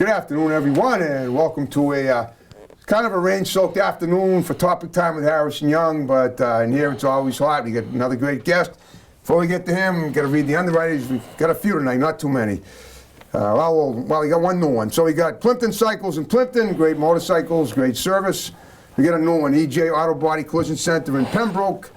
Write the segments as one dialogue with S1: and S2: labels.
S1: Good afternoon, everyone, and welcome to a kind of a rain-soaked afternoon for Topic Time with Harrison Young, but in here it's always hot. We got another great guest. Before we get to him, we've got to read the underwriters. We've got a few tonight, not too many. Well, we got one new one. So we got Plimpton Cycles in Plimpton, great motorcycles, great service. We got a new one, EJ Auto Body Collision Center in Pembroke.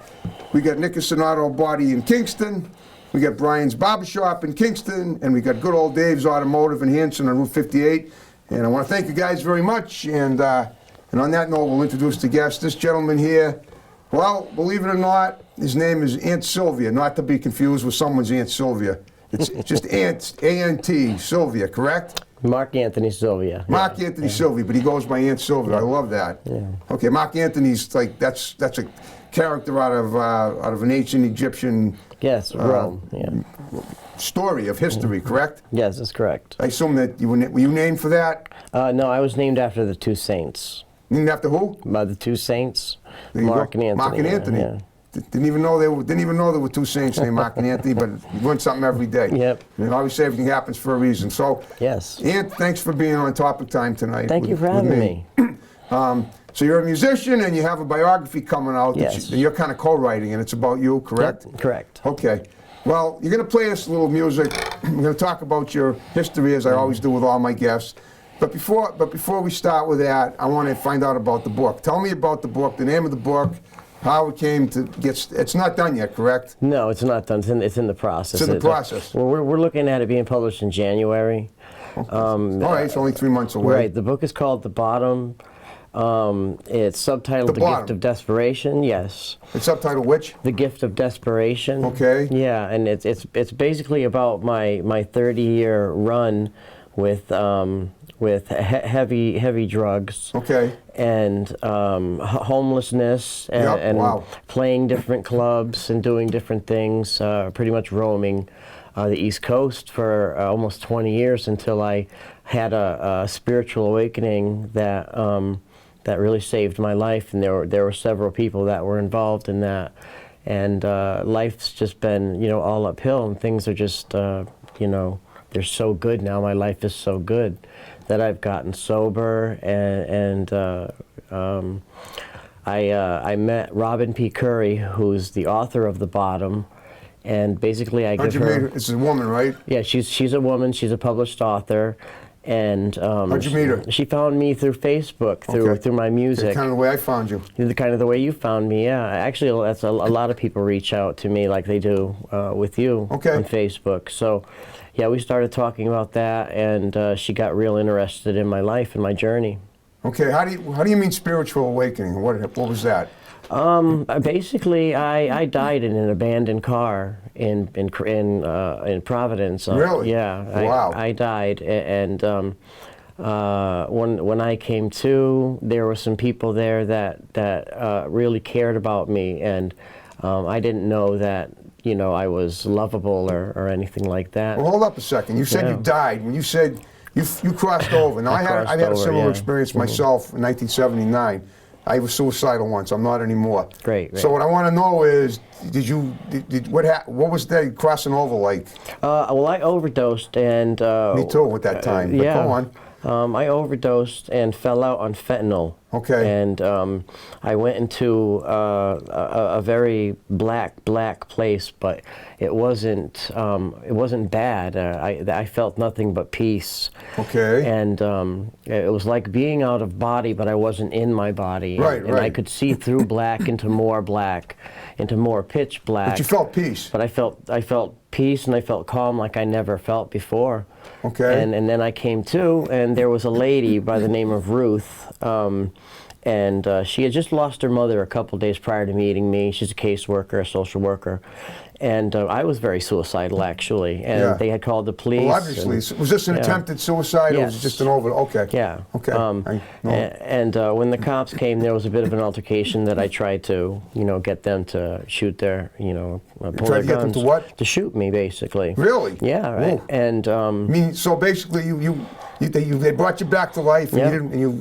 S1: We got Nickerson Auto Body in Kingston. We got Brian's Barbershop in Kingston, and we got good old Dave's Automotive in Hanson on Route 58. And I want to thank you guys very much. And on that note, we'll introduce the guest. This gentleman here, well, believe it or not, his name is Aunt Sylvia, not to be confused with someone's Aunt Sylvia. It's just Aunt, A-N-T, Sylvia, correct?
S2: Mark Anthony Sylvia.
S1: Mark Anthony Sylvia, but he goes by Aunt Sylvia. I love that.
S2: Yeah.
S1: Okay, Mark Anthony's like that's a character out of an ancient Egyptian
S2: Rome.
S1: story of history, correct?
S2: Yes, that's correct.
S1: I assume that were you named for that?
S2: No, I was named after the two saints.
S1: Named after who?
S2: By the two saints,
S1: Mark
S2: and Anthony.
S1: Mark and Anthony.
S2: Yeah.
S1: Didn't even know there were two saints named Mark and Anthony, but you learn something every day.
S2: Yep.
S1: And obviously everything happens for a reason. So,
S2: yes.
S1: Aunt, thanks for being on Topic Time tonight.
S2: Thank you for having me.
S1: So you're a musician and you have a biography coming out
S2: Yes.
S1: that you're kind of co-writing, and it's about you, correct?
S2: Yep, correct.
S1: Okay. Well, you're going to play us a little music. We're going to talk about your history, as I always do with all my guests. But before we start with that, I want to find out about the book. Tell me about the book, the name of the book, how it came to get. It's not done yet, correct?
S2: No, it's not done. It's in the process.
S1: It's in the process.
S2: We're looking at it being published in January.
S1: Okay. All right, it's only 3 months away.
S2: Right. The book is called The Bottom. It's subtitled The Gift of Desperation. Yes.
S1: It's subtitled which?
S2: The Gift of Desperation.
S1: Okay.
S2: Yeah, and it's basically about my 30-year run with heavy drugs.
S1: Okay.
S2: And homelessness and
S1: wow.
S2: playing different clubs and doing different things, pretty much roaming the East Coast for almost 20 years until I had a spiritual awakening that really saved my life, and there were several people that were involved in that, and life's just been all uphill, and things are just they're so good now. My life is so good that I've gotten sober, and I met Robin P. Curry, who's the author of The Bottom, and basically I give her.
S1: It's a woman, right?
S2: Yeah, she's a woman. She's a published author. And
S1: how'd you meet her?
S2: She found me through Facebook, through my music.
S1: Okay, kind of the way I found you.
S2: Kind of the way you found me, yeah. Actually, that's a lot of people reach out to me like they do with you on Facebook. So, yeah, we started talking about that, and she got real interested in my life and my journey.
S1: Okay, how do you mean spiritual awakening? What was that?
S2: Basically, I died in an abandoned car in Providence.
S1: Really?
S2: Yeah.
S1: Wow.
S2: I died, and when I came to, there were some people there that really cared about me, and I didn't know that I was lovable or anything like that.
S1: Well, hold up a second. You said you died. When you said you crossed over. Now I had a similar experience myself in 1979. I was suicidal once. I'm not anymore.
S2: Great.
S1: So what I want to know is, what was that crossing over like?
S2: Well, I overdosed and.
S1: Me too at that time. But go on.
S2: I overdosed and fell out on fentanyl.
S1: Okay.
S2: And I went into a very black place, but it wasn't bad. I felt nothing but peace.
S1: Okay.
S2: And it was like being out of body, but I wasn't in my body.
S1: Right.
S2: And I could see through black, into more pitch black.
S1: But you felt peace.
S2: But I felt peace, and I felt calm like I never felt before.
S1: Okay.
S2: And then I came to, and there was a lady by the name of Ruth, and she had just lost her mother a couple days prior to meeting me. She's a caseworker, a social worker. And I was very suicidal, actually. And they had called the police.
S1: Well, obviously. Was this an attempted suicide, or was it just an over? Okay.
S2: Yeah.
S1: Okay.
S2: And when the cops came, there was a bit of an altercation that I tried to, get them to shoot their, pull their guns.
S1: Get them to what?
S2: To shoot me, basically.
S1: Really?
S2: Yeah, right.
S1: Whoa.
S2: And
S1: I mean, so basically you they brought you back to life, and,
S2: Yep.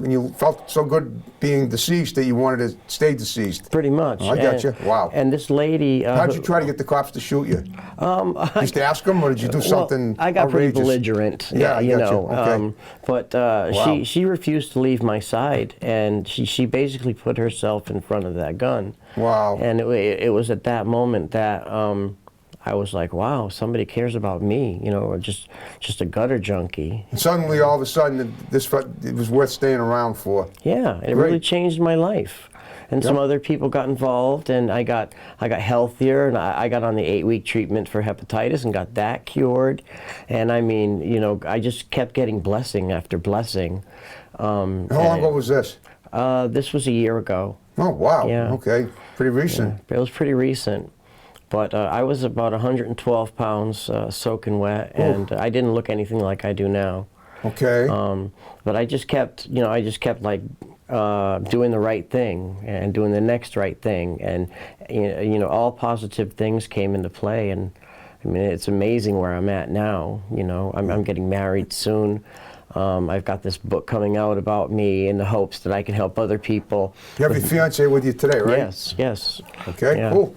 S1: and you felt so good being deceased that you wanted to stay deceased.
S2: Pretty much.
S1: Oh, I got you. Wow.
S2: And this lady.
S1: How'd you try to get the cops to shoot you? Just ask them, or did you do something
S2: I got
S1: outrageous?
S2: pretty belligerent.
S1: Yeah, I
S2: you
S1: got
S2: know.
S1: you. Okay.
S2: But
S1: Wow.
S2: she refused to leave my side, and she basically put herself in front of that gun.
S1: Wow.
S2: And it was at that moment that I was like, wow, somebody cares about me, you know, or just a gutter junkie.
S1: And suddenly, all of a sudden, it was worth staying around for.
S2: Yeah, it
S1: Great.
S2: really changed my life. And some other people got involved, and I got healthier, and I got on the 8-week treatment for hepatitis and got that cured. And I mean, you know, I just kept getting blessing after blessing.
S1: How long ago was this?
S2: This was a year ago.
S1: Oh, wow.
S2: Yeah.
S1: Okay. Pretty recent.
S2: It was pretty recent. But I was about 112 pounds soaking wet, and I didn't look anything like I do now.
S1: Okay.
S2: But I just kept, you know, like doing the right thing and doing the next right thing, and you know, all positive things came into play. And I mean, it's amazing where I'm at now. You know, I'm getting married soon. I've got this book coming out about me in the hopes that I can help other people.
S1: You have your fiance with you today, right?
S2: Yes, yes.
S1: Okay,
S2: Yeah.
S1: cool.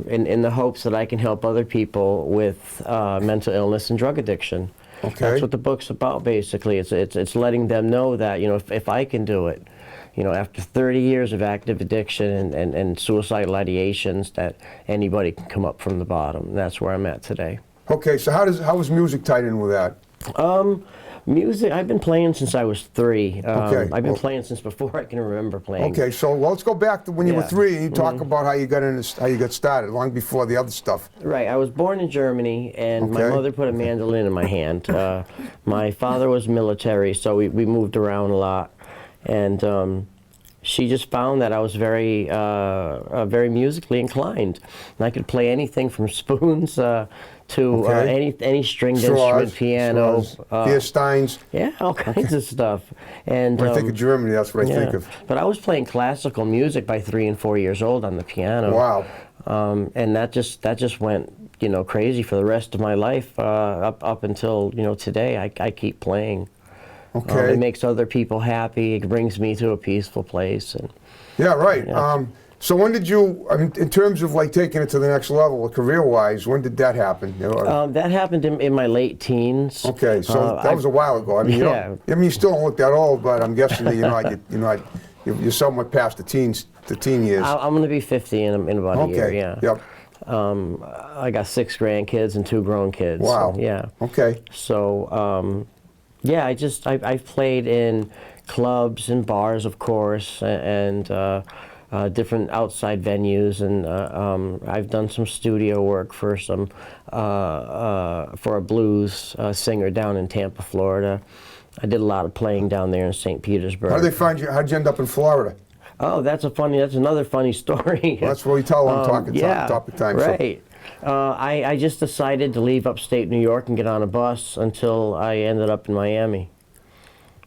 S2: In the hopes that I can help other people with mental illness and drug addiction.
S1: Okay.
S2: That's what the book's about, basically. It's letting them know that, you know, if I can do it, you know, after 30 years of active addiction and suicidal ideations, that anybody can come up from the bottom. And that's where I'm at today.
S1: Okay, so how was music tied in with that?
S2: Music, I've been playing since I was 3.
S1: Okay,
S2: I've been
S1: well-
S2: playing since before I can remember playing.
S1: Okay, so let's go back to when you were
S2: Yeah.
S1: 3 and you talk about how you got started, long before the other stuff.
S2: Right, I was born in Germany, and my
S1: Okay.
S2: mother put a mandolin in my hand. My father was military, so we moved around a lot, and she just found that I was very musically inclined, and I could play anything from spoons to
S1: Okay.
S2: any stringed instrument, piano,
S1: Beer steins.
S2: yeah, all kinds of stuff. And
S1: When I think of Germany, that's what I think
S2: yeah.
S1: of.
S2: But I was playing classical music by 3 and 4 years old on the piano.
S1: Wow.
S2: And that just went, you know, crazy for the rest of my life up until, you know, today. I keep playing.
S1: Okay.
S2: It makes other people happy. It brings me to a peaceful place. And
S1: Yeah, right. So when did you, I mean, in terms of like taking it to the next level, career-wise, when did that happen?
S2: that happened in my late teens.
S1: Okay, so that was a while ago. I mean,
S2: yeah.
S1: you still don't look that old, but I'm guessing that you're somewhat past the teen years.
S2: I'm going to be 50 in about a year.
S1: Okay.
S2: Yeah.
S1: Yep.
S2: I got 6 grandkids and 2 grown kids.
S1: Wow.
S2: So, yeah.
S1: Okay.
S2: So, yeah, I've played in clubs and bars, of course, and different outside venues, and I've done some studio work for for a blues singer down in Tampa, Florida. I did a lot of playing down there in St. Petersburg.
S1: How did they find you? How'd you end up in Florida?
S2: Oh, that's another funny story.
S1: Well, that's what we tell on
S2: yeah,
S1: Topic Time. So.
S2: Right. I just decided to leave upstate New York and get on a bus until I ended up in Miami.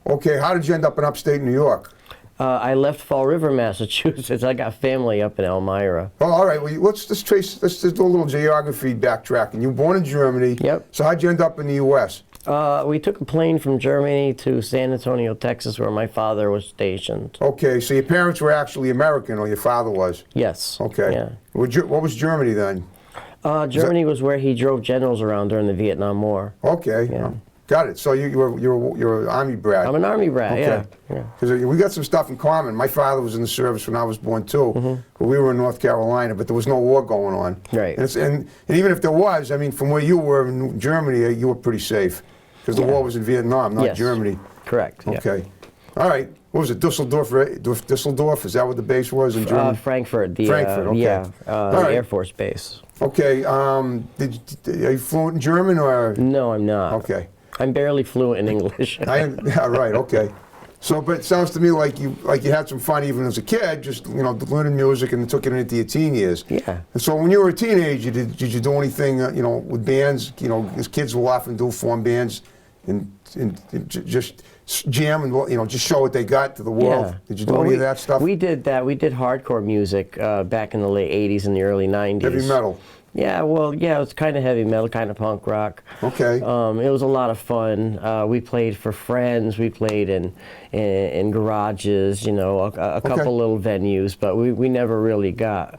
S1: Okay, how did you end up in upstate New York?
S2: I left Fall River, Massachusetts. I got family up in Elmira.
S1: Oh, all right. Well, let's just do a little geography backtracking. You were born in Germany.
S2: Yep.
S1: So how'd you end up in the U.S.?
S2: We took a plane from Germany to San Antonio, Texas, where my father was stationed.
S1: Okay, so your parents were actually American, or your father was?
S2: Yes.
S1: Okay.
S2: Yeah.
S1: What was Germany then?
S2: Germany was where he drove generals around during the Vietnam War.
S1: Okay.
S2: Yeah.
S1: Got it. So you're an Army brat.
S2: I'm an Army brat,
S1: Okay.
S2: yeah.
S1: Because we got some stuff in common. My father was in the service when I was born too. But we were in North Carolina, but there was no war going on.
S2: Right.
S1: And even if there was, I mean, from where you were in Germany, you were pretty safe. Because the war was in Vietnam, not
S2: Yes.
S1: Germany.
S2: Correct. Yeah.
S1: Okay. All right. What was it? Dusseldorf? Is that what the base was in Germany?
S2: Frankfurt.
S1: Frankfurt, okay.
S2: Yeah,
S1: All
S2: the
S1: right.
S2: Air Force Base.
S1: Okay. Are you fluent in German or?
S2: No, I'm not.
S1: Okay.
S2: I'm barely fluent in English.
S1: Yeah, right. Okay. So, but it sounds to me like you had some fun even as a kid, just learning music, and it took it into your teen years.
S2: Yeah.
S1: And so, when you were a teenager, did you do anything with bands? As kids will often form bands, and just jam and just show what they got to the world.
S2: Yeah.
S1: Did you do any of that stuff?
S2: We did that. We did hardcore music back in the late 80s and the early 90s.
S1: Heavy metal.
S2: Yeah, well, yeah, it was kind of heavy metal, kind of punk rock.
S1: Okay.
S2: It was a lot of fun. We played for friends. We played in garages, you know, a couple little venues, but we never really got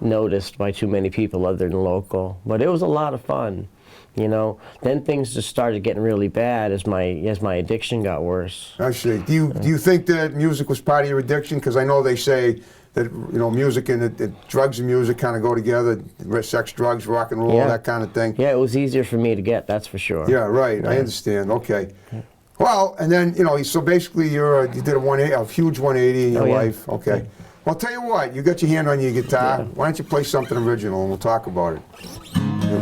S2: noticed by too many people other than local. But it was a lot of fun, you know. Then things just started getting really bad as my addiction got worse.
S1: I see. Do you think that music was part of your addiction? Because I know they say that, you know, music and drugs and music kind of go together. Sex, drugs, rock and roll,
S2: Yeah.
S1: that kind of thing.
S2: Yeah, it was easier for me to get, that's for sure.
S1: Yeah, right. I understand. Okay. Well, and then, you know, so basically you did a huge 180 in your life. Okay. Well, I'll tell you what, you got your hand on your guitar. Why don't you play something original and we'll talk about it. You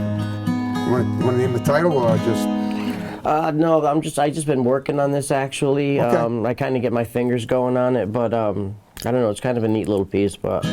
S1: want to name the title or just?
S2: No, I just been working on this actually.
S1: Okay.
S2: I kind of get my fingers going on it, but I don't know, it's kind of a neat little piece, but.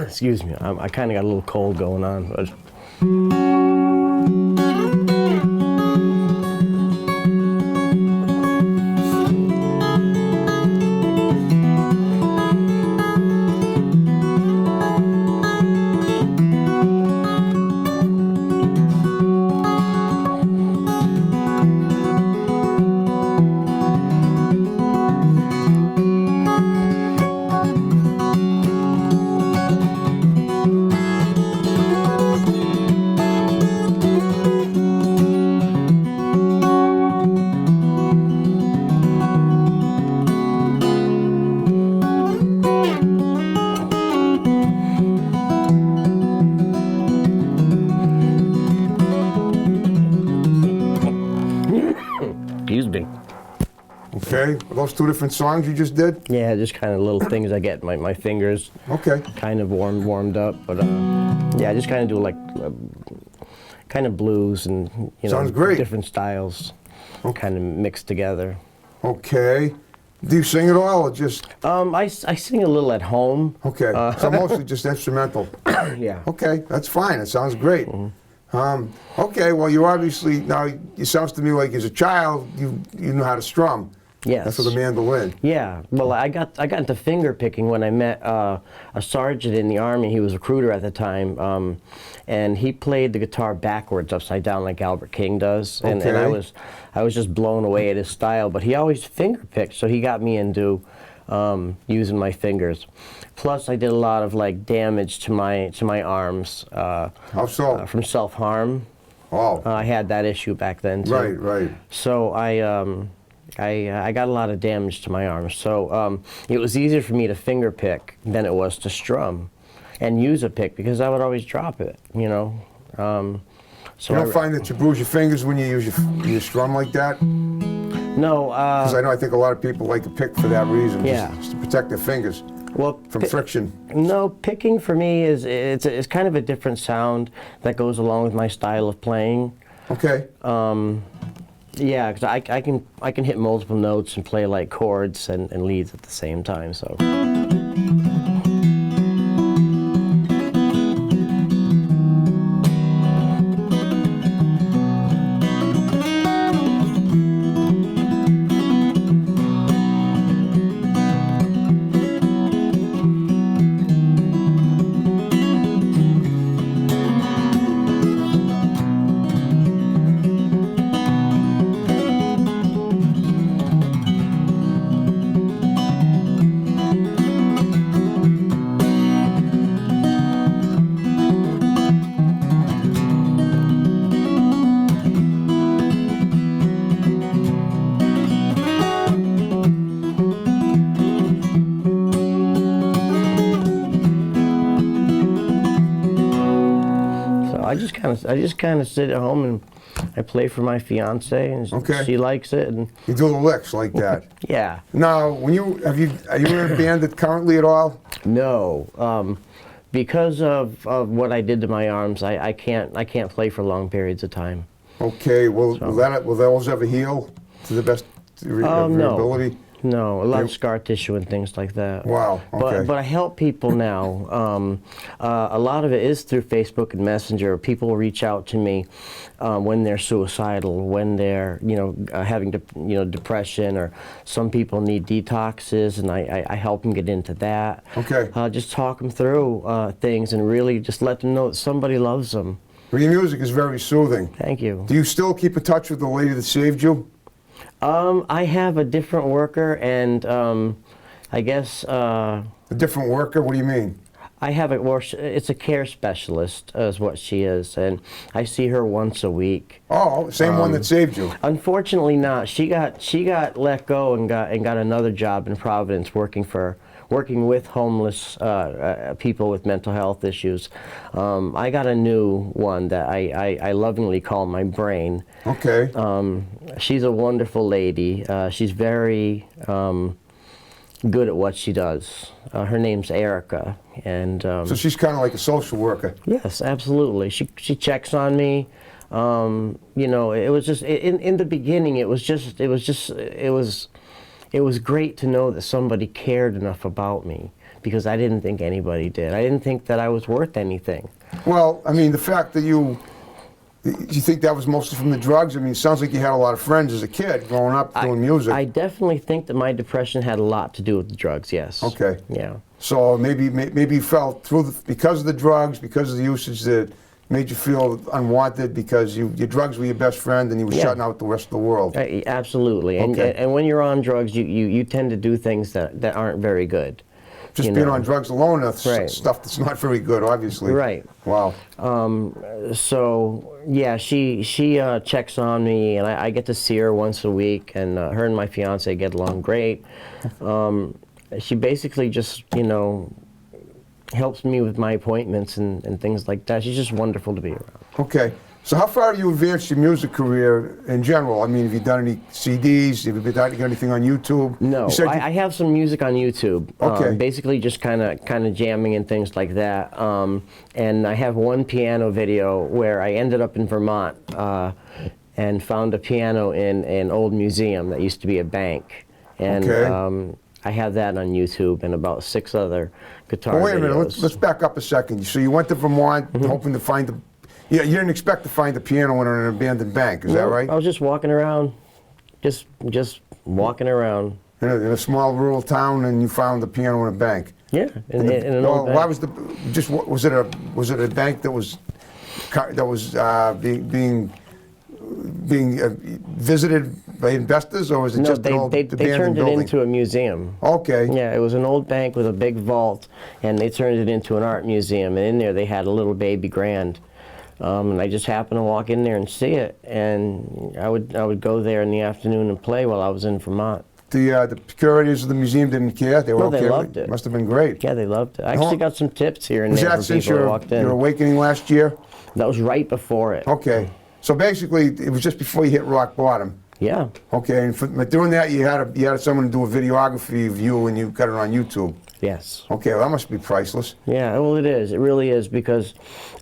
S2: Excuse me, I kind of got a little cold going on, but. Excuse me.
S1: Okay. Are those two different songs you just did?
S2: Yeah, just kind of little things I get my fingers
S1: Okay.
S2: kind of warmed up, but yeah, I just kind of do like kind of blues and you know
S1: Sounds great.
S2: different styles kind of mixed together.
S1: Okay. Do you sing at all or just?
S2: I sing a little at home.
S1: Okay. So mostly just instrumental.
S2: Yeah.
S1: Okay, that's fine. It sounds great. Okay, well, you obviously, now, it sounds to me like as a child, you know how to strum.
S2: Yes.
S1: That's with the mandolin.
S2: Yeah. Well, I got into finger picking when I met a sergeant in the Army. He was a recruiter at the time, and he played the guitar backwards, upside down, like Albert King does. And I was just blown away at his style. But he always finger picked, so he got me into using my fingers. Plus, I did a lot of like damage to my arms.
S1: How so?
S2: From self-harm.
S1: Oh.
S2: I had that issue back then too.
S1: Right, right.
S2: So I got a lot of damage to my arms. So it was easier for me to finger pick than it was to strum and use a pick because I would always drop it, you know. So
S1: You don't find that you bruise your fingers when you use your strum like that?
S2: No.
S1: Because I think a lot of people like to pick for that reason,
S2: Yeah.
S1: just to protect their fingers
S2: Well,
S1: from friction.
S2: No, picking for me is kind of a different sound that goes along with my style of playing.
S1: Okay.
S2: Yeah, because I can hit multiple notes and play like chords and leads at the same time. So. I just kind of sit at home and I play for my fiance, and
S1: Okay.
S2: she likes it. And
S1: You do the licks like that.
S2: yeah,
S1: Now, are you in a band currently at all?
S2: no, because of what I did to my arms, I can't play for long periods of time.
S1: Okay. Will those ever heal to the best of your
S2: No.
S1: ability?
S2: No, a lot of scar tissue and things like that.
S1: Wow, okay.
S2: But I help people now. A lot of it is through Facebook and Messenger. People reach out to me when they're suicidal, when they're having depression, or some people need detoxes, and I help them get into that.
S1: Okay.
S2: Just talk them through things and really just let them know that somebody loves them.
S1: Well, your music is very soothing.
S2: Thank you.
S1: Do you still keep in touch with the lady that saved you?
S2: I have a different worker, and I guess
S1: A different worker? What do you mean?
S2: I have it. Well, it's a care specialist, is what she is, and I see her once a week.
S1: Oh, same one that saved you.
S2: Unfortunately, not. She got let go and got another job in Providence, working with homeless people with mental health issues. I got a new one that I lovingly call my brain.
S1: Okay.
S2: She's a wonderful lady. She's very good at what she does. Her name's Erica, and
S1: So she's kind of like a social worker.
S2: yes, absolutely. She checks on me. It was just in the beginning. It was great to know that somebody cared enough about me, because I didn't think anybody did. I didn't think that I was worth anything.
S1: Well, I mean, the fact that you think that was mostly from the drugs? I mean, it sounds like you had a lot of friends as a kid growing up doing music.
S2: I definitely think that my depression had a lot to do with the drugs. Yes.
S1: Okay.
S2: Yeah.
S1: So maybe you felt because of the drugs, because of the usage, that made you feel unwanted, because your drugs were your best friend and you were shutting out the rest of the world.
S2: Absolutely. And when you're on drugs, you tend to do things that aren't very good.
S1: Just being on drugs alone, that's
S2: Right.
S1: stuff that's not very good, obviously.
S2: Right.
S1: Wow.
S2: So yeah, she checks on me, and I get to see her once a week, and her and my fiance get along great. She basically just helps me with my appointments and things like that. She's just wonderful to be around.
S1: Okay. So how far have you advanced your music career in general? I mean, have you done any CDs? Have you done anything on YouTube?
S2: No,
S1: You said
S2: I have some music on YouTube.
S1: Okay.
S2: Basically, just kind of jamming and things like that. And I have one piano video where I ended up in Vermont and found a piano in an old museum that used to be a bank. And
S1: Okay.
S2: I have that on YouTube and about 6 other guitar
S1: Well, wait a minute.
S2: videos.
S1: Let's back up a second. So you went to Vermont hoping to find the. Yeah, you didn't expect to find a piano in an abandoned bank. Is that
S2: No,
S1: right?
S2: I was just walking around, just walking around.
S1: In a small rural town, and you found a piano in a bank.
S2: Yeah, in an
S1: Well,
S2: old bank.
S1: why was it a bank that was being visited by investors, or was it
S2: No,
S1: just an old
S2: they
S1: abandoned
S2: turned it
S1: building?
S2: into a museum.
S1: Okay.
S2: Yeah, it was an old bank with a big vault, and they turned it into an art museum. And in there, they had a little baby grand, and I just happened to walk in there and see it. And I would go there in the afternoon and play while I was in Vermont.
S1: The curators of the museum didn't care. They were
S2: No,
S1: okay.
S2: they loved it.
S1: Must have been great.
S2: Yeah, they loved it. I actually got some tips here and
S1: Was
S2: there
S1: that
S2: from
S1: since
S2: people who
S1: your
S2: walked in.
S1: awakening last year?
S2: That was right before it.
S1: Okay. So basically, it was just before you hit rock bottom.
S2: Yeah.
S1: Okay, and but doing that, you had someone do a videography of you, and you got it on YouTube.
S2: Yes.
S1: Okay, well, that must be priceless.
S2: Yeah, well, it is. It really is, because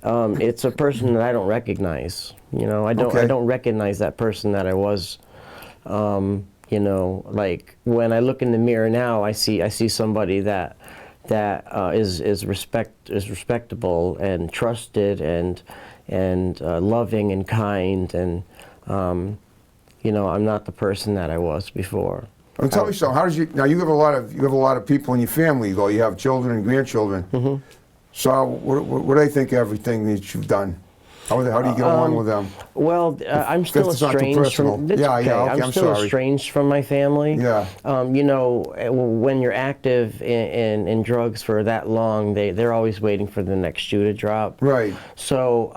S2: it's a person that I don't recognize. I
S1: Okay.
S2: don't recognize that person that I was. Like when I look in the mirror now, I see somebody that is respectable and trusted and loving and kind, and I'm not the person that I was before.
S1: And tell me something. How did you? Now you have a lot of people in your family, though. You have children and grandchildren. Mm-hmm. So what do they think of everything that you've done? How do you get along with them?
S2: Well, I'm still
S1: it's not too
S2: estranged
S1: personal.
S2: from. It's
S1: Yeah,
S2: okay.
S1: okay, I'm
S2: still
S1: sorry.
S2: estranged from my family.
S1: Yeah.
S2: When you're active in drugs for that long, they're always waiting for the next shoe to drop.
S1: Right.
S2: So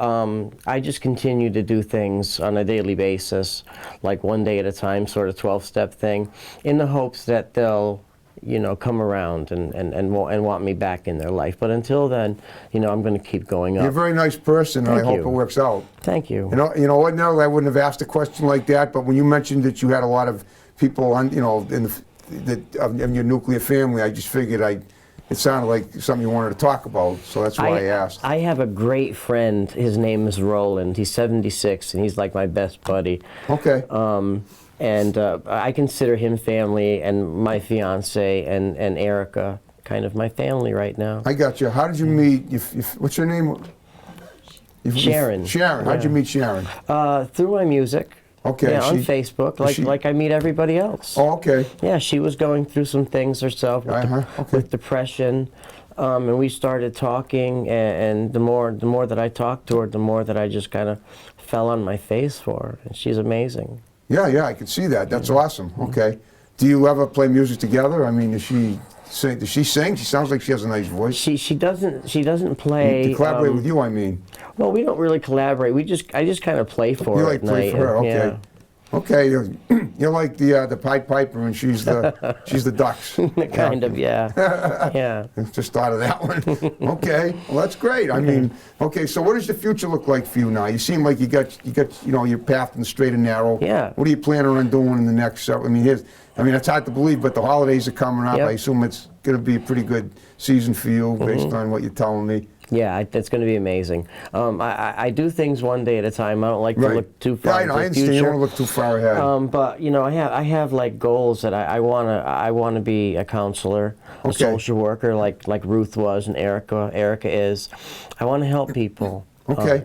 S2: I just continue to do things on a daily basis, like one day at a time, sort of 12-step thing, in the hopes that they'll come around and want me back in their life. But until then, I'm going to keep going up.
S1: You're a very nice person, and I
S2: Thank
S1: hope
S2: you.
S1: it works out.
S2: Thank you.
S1: Ordinarily I wouldn't have asked a question like that, but when you mentioned that you had a lot of people on, in your nuclear family, I just figured it sounded like something you wanted to talk about, so that's why I asked.
S2: I have a great friend. His name is Roland. He's 76, and he's like my best buddy.
S1: Okay.
S2: And I consider him family, and my fiance and Erica kind of my family right now.
S1: I got you. How did you meet? What's your name?
S2: Sharon.
S1: Sharon. How'd you meet Sharon?
S2: Through my music.
S1: Okay.
S2: Yeah, on Facebook, like I meet everybody else.
S1: Oh, okay.
S2: Yeah, she was going through some things herself with depression, and we started talking. And the more that I talked to her, the more that I just kind of fell on my face for her. And she's amazing.
S1: Yeah, I can see that. That's awesome. Okay. Do you ever play music together? I mean, does she sing? She sounds like she has a nice voice.
S2: She doesn't play.
S1: To collaborate with you, I mean.
S2: Well, we don't really collaborate. I just kind of play for her.
S1: You like
S2: at
S1: play
S2: night,
S1: for her,
S2: and-
S1: okay.
S2: yeah.
S1: Okay, you're like the Pied Piper, and she's the ducks.
S2: Kind of, yeah. Yeah.
S1: Just thought of that one. Okay, well that's great. I mean, okay, so what does the future look like for you now? You seem like you got your path in the straight and narrow.
S2: Yeah.
S1: What are you planning on doing in the next? I mean, it's hard to believe, but the holidays are coming up.
S2: Yep.
S1: I assume it's going to be a pretty good season for you, based on what you're telling me.
S2: Yeah, it's going to be amazing. I do things one day at a time. I don't like to look too far
S1: Yeah, I
S2: into the
S1: understand. You
S2: future.
S1: don't want to look too far ahead.
S2: But I have like goals that I wanna be a counselor, a
S1: Okay.
S2: social worker like Ruth was and Erica is. I want to help people.
S1: Okay.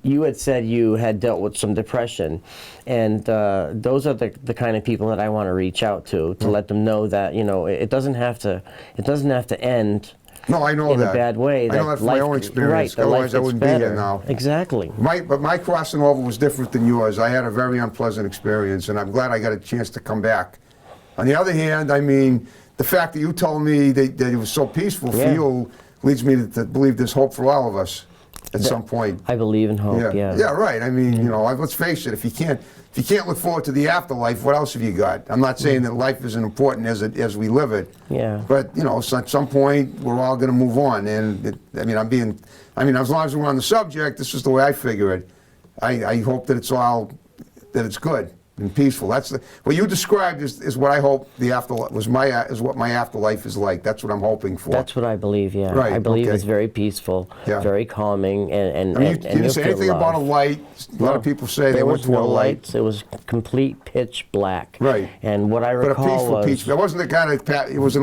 S2: You had said you had dealt with some depression, and those are the kind of people that I want to reach out to let them know that it doesn't have to end.
S1: No, I know
S2: in
S1: that.
S2: a bad way.
S1: I know that from my own experience.
S2: Right, that
S1: Otherwise,
S2: life
S1: I wouldn't
S2: gets
S1: be here
S2: better.
S1: now.
S2: Exactly.
S1: But my crossing over was different than yours. I had a very unpleasant experience, and I'm glad I got a chance to come back. On the other hand, I mean, the fact that you told me that it was so peaceful for you leads me to believe there's hope for all of us at some point.
S2: I believe in hope. Yeah.
S1: Yeah, right. I mean, let's face it. If you can't look forward to the afterlife, what else have you got? I'm not saying that life isn't important as we live it.
S2: Yeah.
S1: But so at some point, we're all going to move on. And as long as we're on the subject, this is the way I figure it. I hope that it's good and peaceful. That's what you described is what I hope the afterlife is what my afterlife is like. That's what I'm hoping for.
S2: That's what I believe. Yeah.
S1: Right,
S2: I believe
S1: okay.
S2: it's very peaceful, very calming, and
S1: You
S2: and
S1: didn't
S2: you'll
S1: say
S2: feel
S1: anything
S2: love.
S1: about a light. A lot of people say they
S2: There
S1: went
S2: was
S1: to a
S2: no
S1: light.
S2: lights. It was complete pitch black.
S1: Right.
S2: And what I
S1: But a
S2: recall
S1: peaceful
S2: was
S1: peach. It wasn't the kind of it was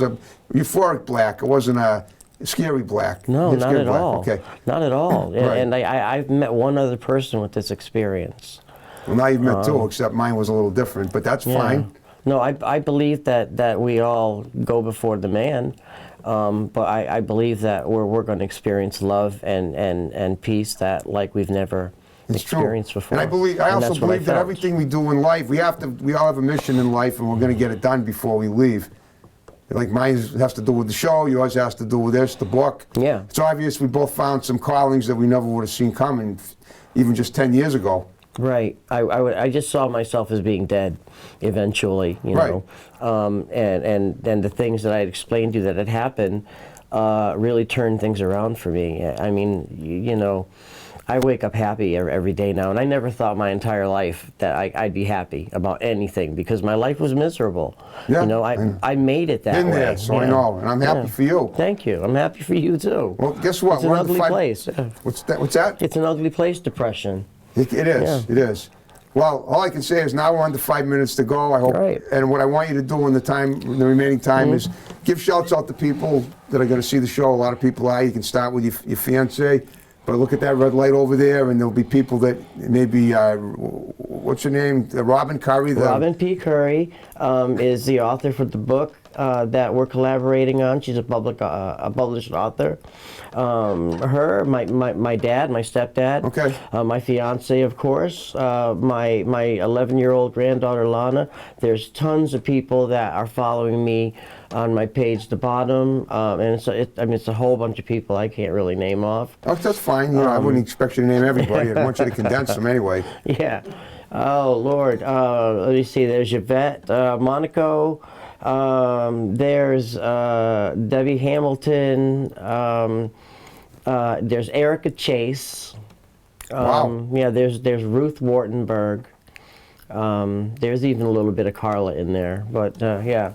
S1: a euphoric black. It wasn't a scary black.
S2: no,
S1: It's
S2: not
S1: scary
S2: at
S1: black.
S2: all.
S1: Okay.
S2: Not at all.
S1: Right.
S2: And I've met one other person with this experience.
S1: Well, now you've met two, except mine was a little different, but that's fine.
S2: No, I believe that we all go before the man, but I believe that we're going to experience love and peace that like we've never
S1: It's
S2: experienced
S1: true.
S2: before.
S1: And I also
S2: that's what
S1: believe that
S2: felt.
S1: everything we do in life, we all have a mission in life, and we're going to get it done before we leave. Like mine has to do with the show, yours has to do with this, the book.
S2: Yeah.
S1: It's obvious we both found some callings that we never would have seen coming, even just 10 years ago.
S2: Right. I just saw myself as being dead eventually,
S1: Right.
S2: And the things that I had explained to you that had happened really turned things around for me. I mean, I wake up happy every day now, and I never thought my entire life that I'd be happy about anything because my life was miserable.
S1: Yeah,
S2: I made it that
S1: Been
S2: way.
S1: there, so I know, and I'm happy for you.
S2: Thank you. I'm happy for you too.
S1: Well, guess what?
S2: It's an
S1: We're on the
S2: ugly place.
S1: What's that?
S2: It's an ugly place, depression.
S1: It is. It is. Well, all I can say is now we're under 5 minutes to go. I hope,
S2: Right.
S1: and what I want you to do in the remaining time is give shouts out to people that are going to see the show. A lot of people are. You can start with your fiance, but look at that red light over there, and there'll be people that maybe what's her name? Robin Curry.
S2: Robin P. Curry is the author for the book that we're collaborating on. She's a published author. Her, my dad, my stepdad.
S1: Okay.
S2: My fiance, of course. My 11-year-old granddaughter Lana. There's tons of people that are following me on my page, the bottom, and it's a whole bunch of people I can't really name off.
S1: Oh, that's fine. I wouldn't expect you to name everybody. I want you to condense them anyway.
S2: Yeah. Oh Lord, let me see. There's Yvette Monaco. There's Debbie Hamilton. There's Erica Chase.
S1: Wow.
S2: Yeah, there's Ruth Wartenberg. There's even a little bit of Carla in there, but yeah.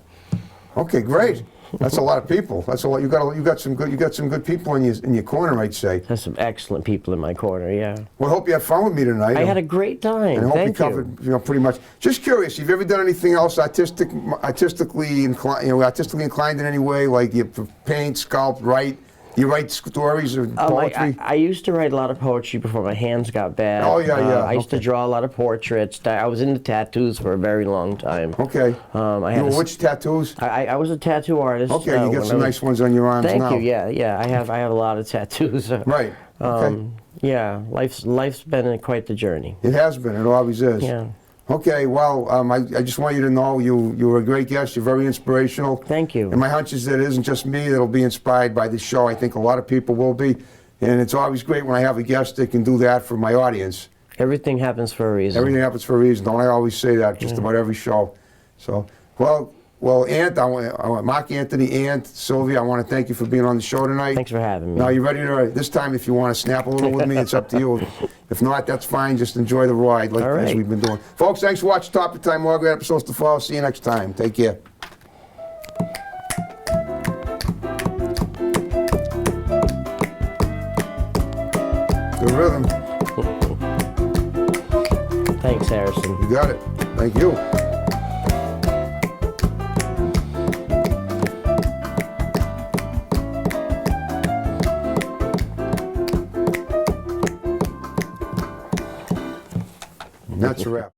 S1: Okay, great. That's a lot of people. That's a lot. You got some good people in your corner, I'd say.
S2: There's some excellent people in my corner. Yeah.
S1: Well, I hope you had fun with me tonight.
S2: I had a great time.
S1: And I hope
S2: Thank
S1: you covered, pretty much. Just curious, have you ever done anything else artistically inclined in any way, like you paint, sculpt, write? You write stories or poetry?
S2: I used to write a lot of poetry before my hands got bad.
S1: Oh, yeah, yeah.
S2: I used to draw a lot of portraits. I was into tattoos for a very long time.
S1: Okay. Which tattoos?
S2: I was a tattoo artist.
S1: Okay, you got some nice ones on your arms now.
S2: Thank you. Yeah. I have a lot of tattoos.
S1: Right. Okay.
S2: Yeah. Life's been quite the journey.
S1: It has been. It always is.
S2: Yeah.
S1: Okay, well, I just want you to know you were a great guest. You're very inspirational.
S2: Thank you.
S1: And my hunch is that it isn't just me that'll be inspired by this show. I think a lot of people will be. And it's always great when I have a guest that can do that for my audience.
S2: Everything happens for a reason.
S1: Everything happens for a reason. Don't I always say that just about every show? So, well, Ant, I want Mark Anthony, Ant, Sylvia, I want to thank you for being on the show tonight.
S2: Thanks for having me.
S1: Now, you ready to, this time, if you want to snap a little with me, it's up to you. If not, that's fine. Just enjoy the ride as we've been doing. Folks, thanks for watching Top of Time. More great episodes to follow. See you next time. Take care. Good rhythm.
S2: Thanks, Harrison.
S1: You got it. Thank you. That's a wrap.